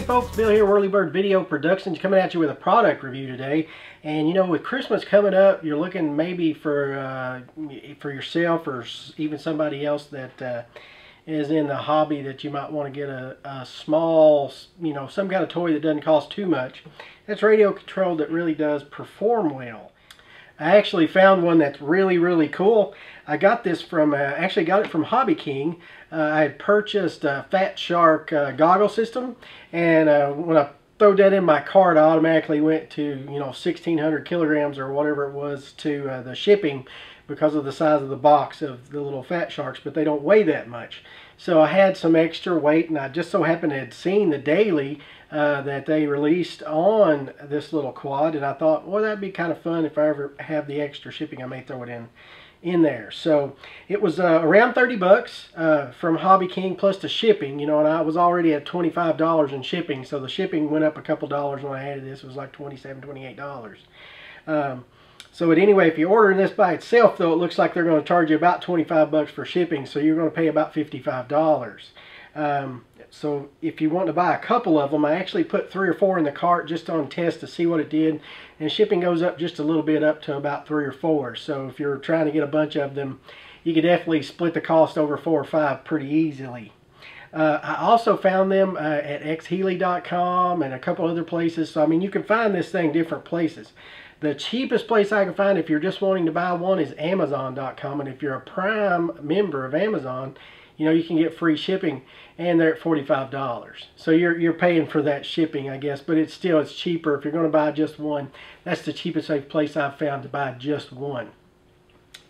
Hey folks, Bill here, Whirly Bird Video Productions, coming at you with a product review today. And you know, with Christmas coming up, you're looking maybe for yourself or even somebody else that is in the hobby that you might want to get a small, you know, some kind of toy that doesn't cost too much. That's radio controlled, that really does perform well. I actually found one that's really cool. I got this from, actually got it from Hobby King. I had purchased a Fat Shark goggle system, and when I threw that in my cart, I automatically went to, you know, 1,600 kilograms or whatever it was to the shipping because of the size of the box of the little Fat Sharks, but they don't weigh that much. So I had some extra weight, and I just so happened to have seen the daily that they released on this little quad, and I thought, well, that'd be kind of fun if I ever have the extra shipping. I may throw it in there. So it was around 30 bucks from Hobby King plus the shipping, you know, and I was already at $25 in shipping, so the shipping went up a couple dollars when I added this. It was like $27, $28. So anyway, if you order this by itself, though, it looks like they're going to charge you about 25 bucks for shipping, so you're going to pay about $55. So if you want to buy a couple of them, I actually put 3 or 4 in the cart just on test to see what it did, and shipping goes up just a little bit, up to about 3 or 4. So if you're trying to get a bunch of them, you could definitely split the cost over 4 or 5 pretty easily. I also found them at xhealy.com and a couple other places. So I mean, you can find this thing different places. The cheapest place I can find if you're just wanting to buy one is Amazon.com, and if you're a Prime member of Amazon, you know, you can get free shipping, and they're at $45. So you're paying for that shipping, I guess, but it's cheaper if you're going to buy just one. That's the cheapest place I've found to buy just one.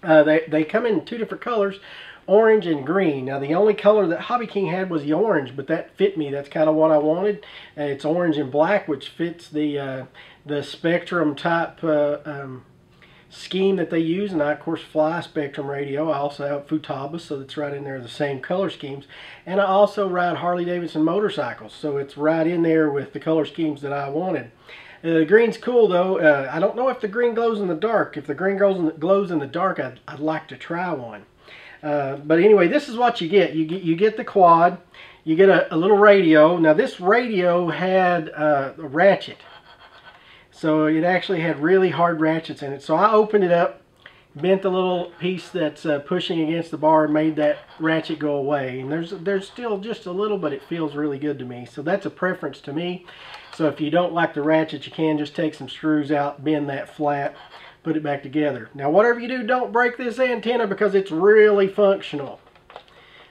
They come in 2 different colors, orange and green. Now the only color that Hobby King had was the orange, but that fit me. That's kind of what I wanted. It's orange and black, which fits the Spectrum type scheme that they use, and I of course fly Spectrum radio. I also have Futaba, so it's right in there, the same color schemes, and I also ride Harley Davidson motorcycles, so it's right in there with the color schemes that I wanted. The green's cool though. I don't know if the green glows in the dark. If the green glows in the dark, I'd like to try one. But anyway, this is what you get. You get the quad, you get a little radio. Now this radio had a ratchet. So it actually had really hard ratchets in it. So I opened it up, bent the little piece that's pushing against the bar, and made that ratchet go away. And there's still just a little, but it feels really good to me. So that's a preference to me. So if you don't like the ratchet, you can just take some screws out, bend that flat, put it back together. Now whatever you do, don't break this antenna because it's really functional.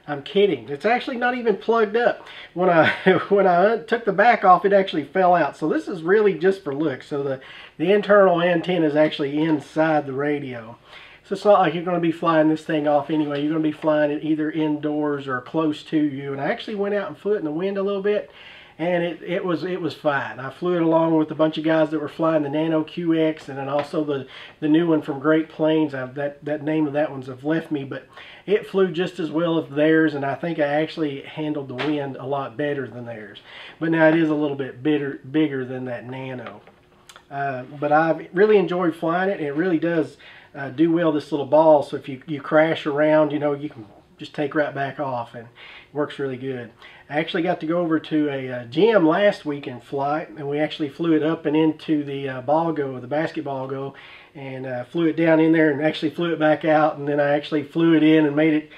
I'm kidding. It's actually not even plugged up. When I took the back off, it actually fell out. So this is really just for looks. So the internal antenna is actually inside the radio. So it's not like you're going to be flying this thing off anyway. You're going to be flying it either indoors or close to you. And I actually went out and flew it in the wind a little bit, and it was fine. I flew it along with a bunch of guys that were flying the Nano QX, and then also the new one from Great Plains. That name of that one's have left me, but it flew just as well as theirs, and I think I actually handled the wind a lot better than theirs. But now it is a little bit bigger than that Nano. But I've really enjoyed flying it, and it really does do well, this little ball. So if you crash around, you know, you can just take right back off, and it works really good. I actually got to go over to a gym last week in flight, and we actually flew it up and into the ball go, the basketball go, and flew it down in there and actually flew it back out, and then I actually flew it in and made it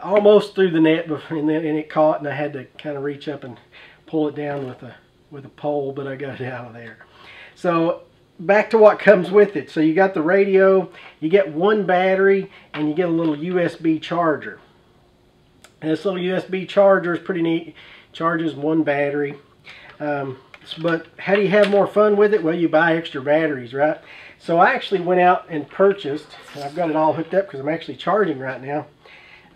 almost through the net, and it caught, and I had to kind of reach up and pull it down with a pole, but I got it out of there. So back to what comes with it. So you got the radio, you get one battery, and you get a little USB charger. And this little USB charger is pretty neat. Charges one battery. But how do you have more fun with it? Well, you buy extra batteries, right? So I actually went out and purchased, and I've got it all hooked up because I'm actually charging right now.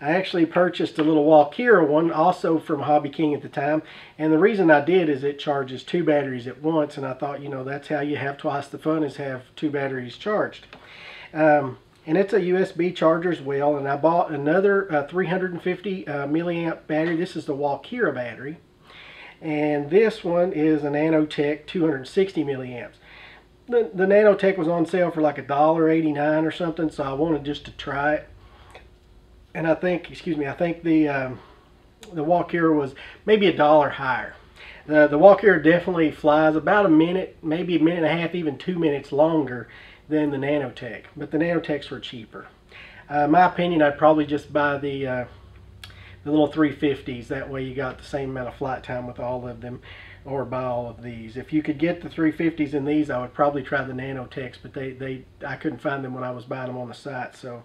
I actually purchased a little Walkera one, also from Hobby King at the time. And the reason I did is it charges 2 batteries at once, and I thought, you know, that's how you have twice the fun, is have 2 batteries charged. And it's a USB charger as well, and I bought another 350 milliamp battery. This is the Walkera battery, and this one is a Nanotech 260 milliamps. The Nanotech was on sale for like $1.89 or something, so I wanted just to try it. And I think, excuse me, I think the Walkera was maybe $1 higher. The walk air definitely flies about a minute, maybe a minute and a half, even 2 minutes longer than the Nanotech, but the Nanotechs were cheaper. In my opinion, I'd probably just buy the little 350s. That way you got the same amount of flight time with all of them, or buy all of these. If you could get the 350s in these, I would probably try the Nanotechs, but I couldn't find them when I was buying them on the site. So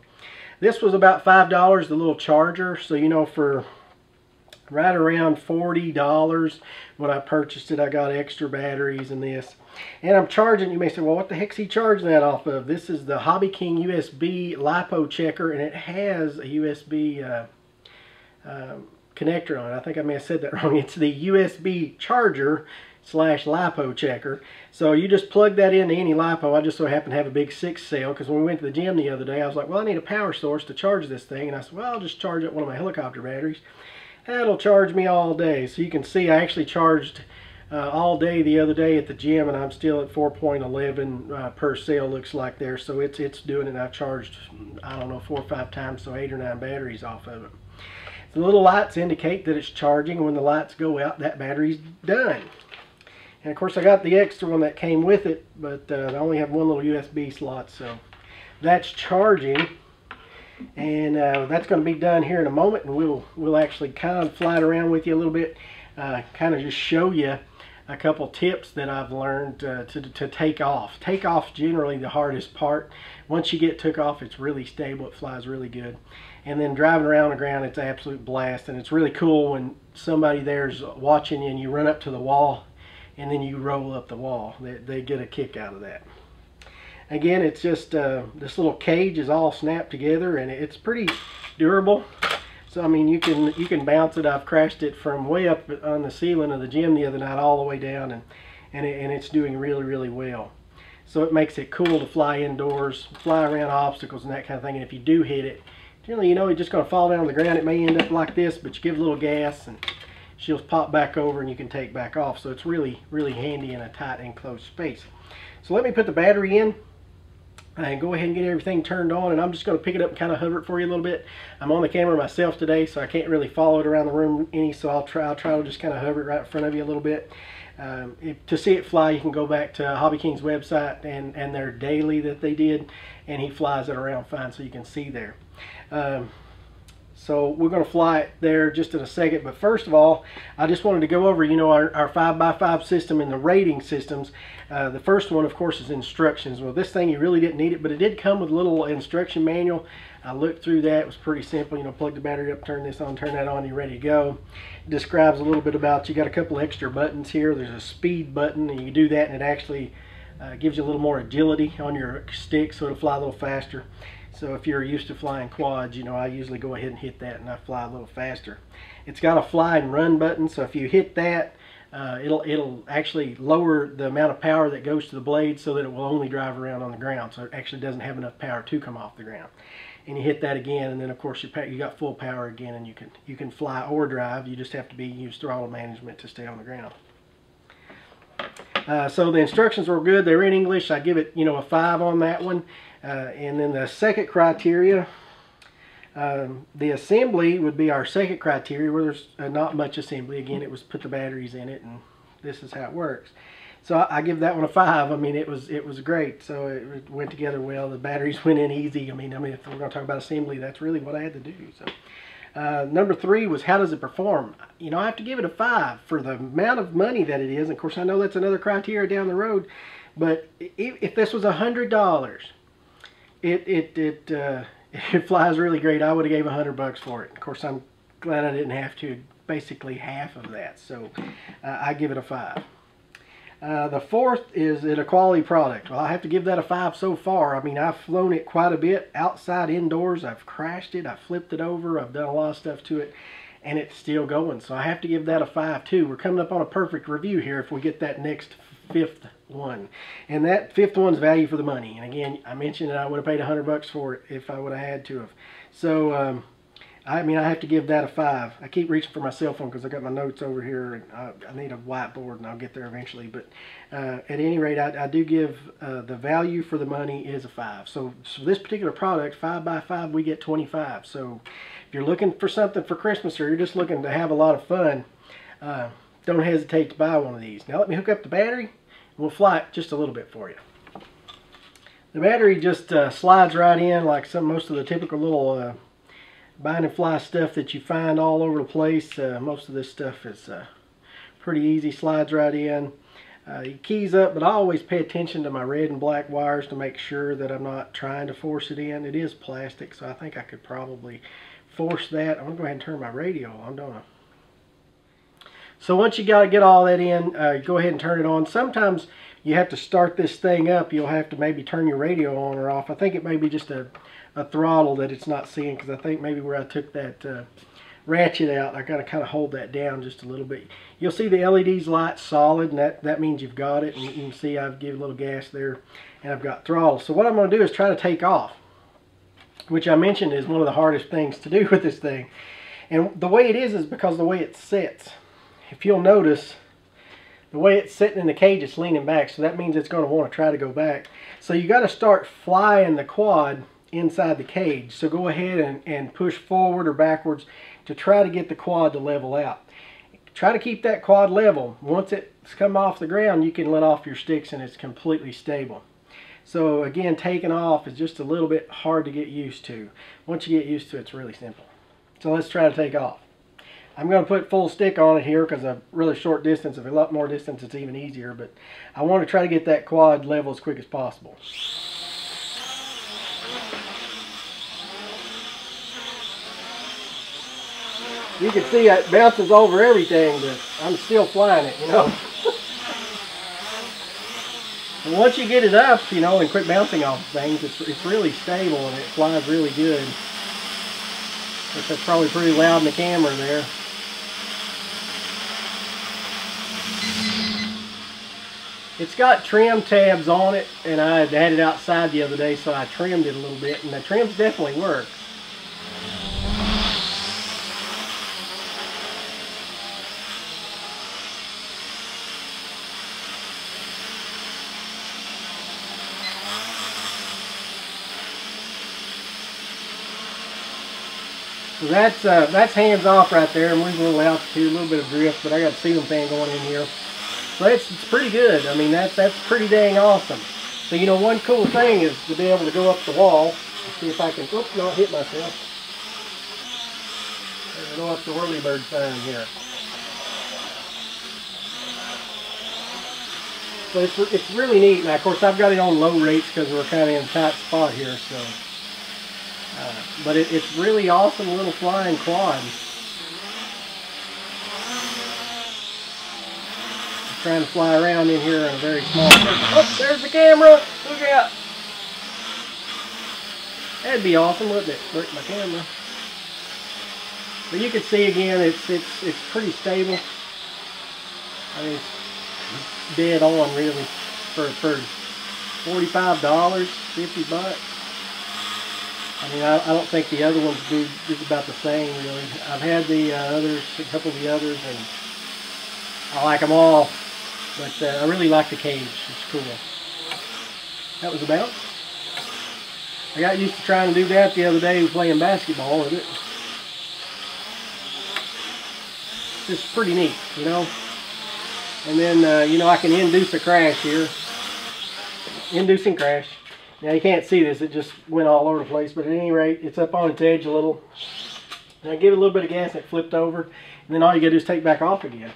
this was about $5, the little charger. So, you know, for right around $40 when I purchased it, I got extra batteries and this. And I'm charging, you may say, well, what the heck's he charging that off of? This is the Hobby King USB LiPo checker, and it has a USB connector on it. I think I may have said that wrong. It's the USB charger / LiPo checker. So you just plug that into any LiPo. I just so happen to have a big 6 cell, because when we went to the gym the other day, I was like, well, I need a power source to charge this thing. And I said, well, I'll just charge it one of my helicopter batteries. That'll charge me all day. So you can see I actually charged all day the other day at the gym, and I'm still at 4.11 per cell, looks like there. So it's doing it. I've charged, I don't know, 4 or 5 times, so 8 or 9 batteries off of it. The little lights indicate that it's charging. When the lights go out, that battery's done. And of course I got the extra one that came with it, but I only have one little USB slot, so that's charging. And that's going to be done here in a moment, and we'll actually kind of fly it around with you a little bit, kind of just show you a couple tips that I've learned to take off. Take off generally the hardest part. Once you get took off, it's really stable. It flies really good. And then driving around the ground, it's an absolute blast. And it's really cool when somebody there's watching you and you run up to the wall and then you roll up the wall. They get a kick out of that. Again, it's just this little cage is all snapped together, and it's pretty durable. So I mean, you can bounce it. I've crashed it from way up on the ceiling of the gym the other night all the way down, and it's doing really, really well. So it makes it cool to fly indoors, fly around obstacles and that kind of thing. And if you do hit it, generally, you know, you're just going to fall down on the ground. It may end up like this, but you give it a little gas and she'll pop back over and you can take back off. So it's really, really handy in a tight enclosed space. So let me put the battery in and go ahead and get everything turned on, and I'm just going to pick it up and kind of hover it for you a little bit. I'm on the camera myself today, so I can't really follow it around the room any, so I'll try to just kind of hover it right in front of you a little bit. To see it fly, you can go back to Hobby King's website and their daily that they did, and he flies it around fine, so you can see there. So we're going to fly it there just in a second, but first of all, I just wanted to go over, you know, our 5x5 system and the rating systems. The first one, of course, is instructions. Well, this thing, you really didn't need it, but it did come with a little instruction manual. I looked through that. It was pretty simple. You know, plug the battery up, turn this on, turn that on, you're ready to go. It describes a little bit about, you got a couple extra buttons here. There's a speed button, and you do that, and it actually gives you a little more agility on your stick, so it'll fly a little faster. So if you're used to flying quads, you know, I usually go ahead and hit that and I fly a little faster. It's got a fly and run button, so if you hit that, it'll actually lower the amount of power that goes to the blade so that it will only drive around on the ground. So it actually doesn't have enough power to come off the ground. And you hit that again, and then of course you got full power again, and you can fly or drive. You just have to use throttle management to stay on the ground. So the instructions were good. They were in English. I give it, you know, a 5 on that one. And then the second criteria, the assembly would be our second criteria, where there's not much assembly. Again, it was put the batteries in it, and this is how it works. So I give that one a 5. I mean, it was great. So it went together well. The batteries went in easy. I mean, if we're going to talk about assembly, that's really what I had to do. So number 3 was, how does it perform? You know, I have to give it a 5 for the amount of money that it is. And of course, I know that's another criteria down the road. But if this was $100, it flies really great. I would have gave $100 for it. Of course, I'm glad I didn't have to. Basically half of that. So I give it a 5. The fourth, is it a quality product? Well, I have to give that a 5 so far. I mean, I've flown it quite a bit outside, indoors. I've crashed it. I've flipped it over. I've done a lot of stuff to it, and it's still going. So I have to give that a 5 too. We're coming up on a perfect review here if we get that next 5th one. And that 5th one's value for the money. And again, I mentioned that I would have paid $100 for it if I would have had to have. So I mean, I have to give that a 5. I keep reaching for my cell phone because I got my notes over here, and I need a whiteboard, and I'll get there eventually. But at any rate, I do give the value for the money is a 5. So this particular product, 5x5, we get 25. So if you're looking for something for Christmas, or you're just looking to have a lot of fun, don't hesitate to buy one of these. Now let me hook up the battery, and we'll fly it just a little bit for you. The battery just slides right in like most of the typical little bind and fly stuff that you find all over the place. Most of this stuff is pretty easy, slides right in. You keys up, but I always pay attention to my red and black wires to make sure that I'm not trying to force it in. It is plastic, so I think I could probably force that. I'm going to go ahead and turn my radio on, don't I? So once you got to get all that in, go ahead and turn it on. Sometimes you have to start this thing up. You'll have to maybe turn your radio on or off. I think it may be just a throttle that it's not seeing, because I think maybe where I took that ratchet out, I got to kind of hold that down just a little bit. You'll see the LEDs light solid, and that means you've got it. And you can see I've given a little gas there, and I've got throttle. So what I'm going to do is try to take off, which I mentioned is one of the hardest things to do with this thing. And the way it is because of the way it sits. If you'll notice, the way it's sitting in the cage, it's leaning back, so that means it's going to want to try to go back. So you got to start flying the quad inside the cage. So go ahead and push forward or backwards to try to get the quad to level out. Try to keep that quad level. Once it's come off the ground, you can let off your sticks and it's completely stable. So again, taking off is just a little bit hard to get used to. Once you get used to it, it's really simple. So let's try to take off. I'm going to put full stick on it here because a really short distance. If a lot more distance, it's even easier. But I want to try to get that quad level as quick as possible. You can see it bounces over everything, but I'm still flying it, you know. And once you get it up, you know, and quit bouncing off things, it's really stable and it flies really good. But that's probably pretty loud in the camera there. It's got trim tabs on it, and I had it outside the other day, so I trimmed it a little bit, and the trims definitely work. So that's hands off right there. I'm losing a little altitude, a little bit of drift, but I got a ceiling fan going in here. So it's pretty good. I mean, that's pretty dang awesome. So, you know, one cool thing is to be able to go up the wall. Let's see if I can, oops, no, hit myself. Go up the whirlybird sign here. So it's really neat. Now, of course, I've got it on low rates because we're kind of in a tight spot here. So, but it's really awesome little flying quad. Trying to fly around in here in a very small. Oh, there's the camera. Look out. That'd be awesome, wouldn't it? Break my camera. But you can see again, it's pretty stable. I mean, it's dead on really for $45, 50 bucks. I mean, I don't think the other ones do just about the same really. I've had the others, a couple of the others, and I like them all. But I really like the cage. It's cool. That was a bounce. I got used to trying to do that the other day playing basketball with it. It's just pretty neat, you know. And then, you know, I can induce a crash here. Inducing crash. Now you can't see this. It just went all over the place. But at any rate, it's up on its edge a little. And I give it a little bit of gas and it flipped over. And then all you got to do is take back off again.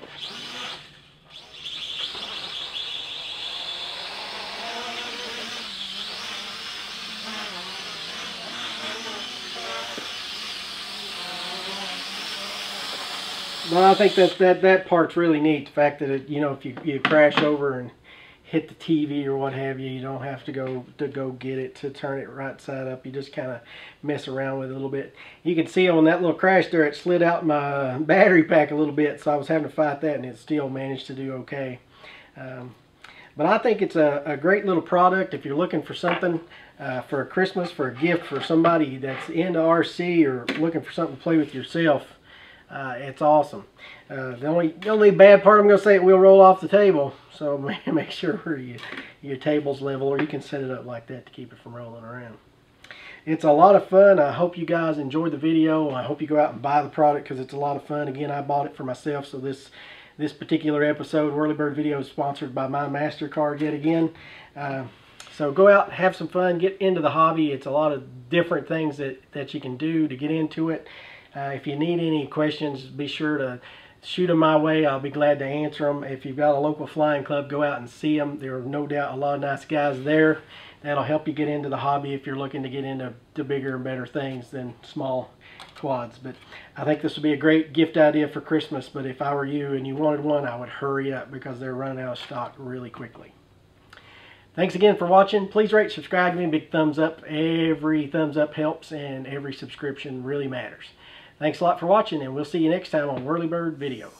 But I think that part's really neat. The fact that it, you know, if you crash over and hit the TV or what have you, you don't have to go get it to turn it right side up. You just kind of mess around with it a little bit. You can see on that little crash there, it slid out my battery pack a little bit, so I was having to fight that, and it still managed to do okay. But I think it's a great little product if you're looking for something for a Christmas, for a gift for somebody that's into RC or looking for something to play with yourself. It's awesome. The only bad part, I'm going to say, it will roll off the table. So make sure your table's level, or you can set it up like that to keep it from rolling around. It's a lot of fun. I hope you guys enjoyed the video. I hope you go out and buy the product because it's a lot of fun. Again, I bought it for myself, so this This particular episode, Whirlybird Video, is sponsored by my MasterCard yet again. So go out, have some fun, get into the hobby. It's a lot of different things that you can do to get into it. If you need any questions, be sure to shoot them my way. I'll be glad to answer them. If you've got a local flying club, go out and see them. There are no doubt a lot of nice guys there. That'll help you get into the hobby if you're looking to get into bigger and better things than small quads. But I think this would be a great gift idea for Christmas. But if I were you and you wanted one, I would hurry up because they're running out of stock really quickly. Thanks again for watching. Please rate, subscribe, give me a big thumbs up. Every thumbs up helps, and every subscription really matters. Thanks a lot for watching, and we'll see you next time on Whirlybird Video.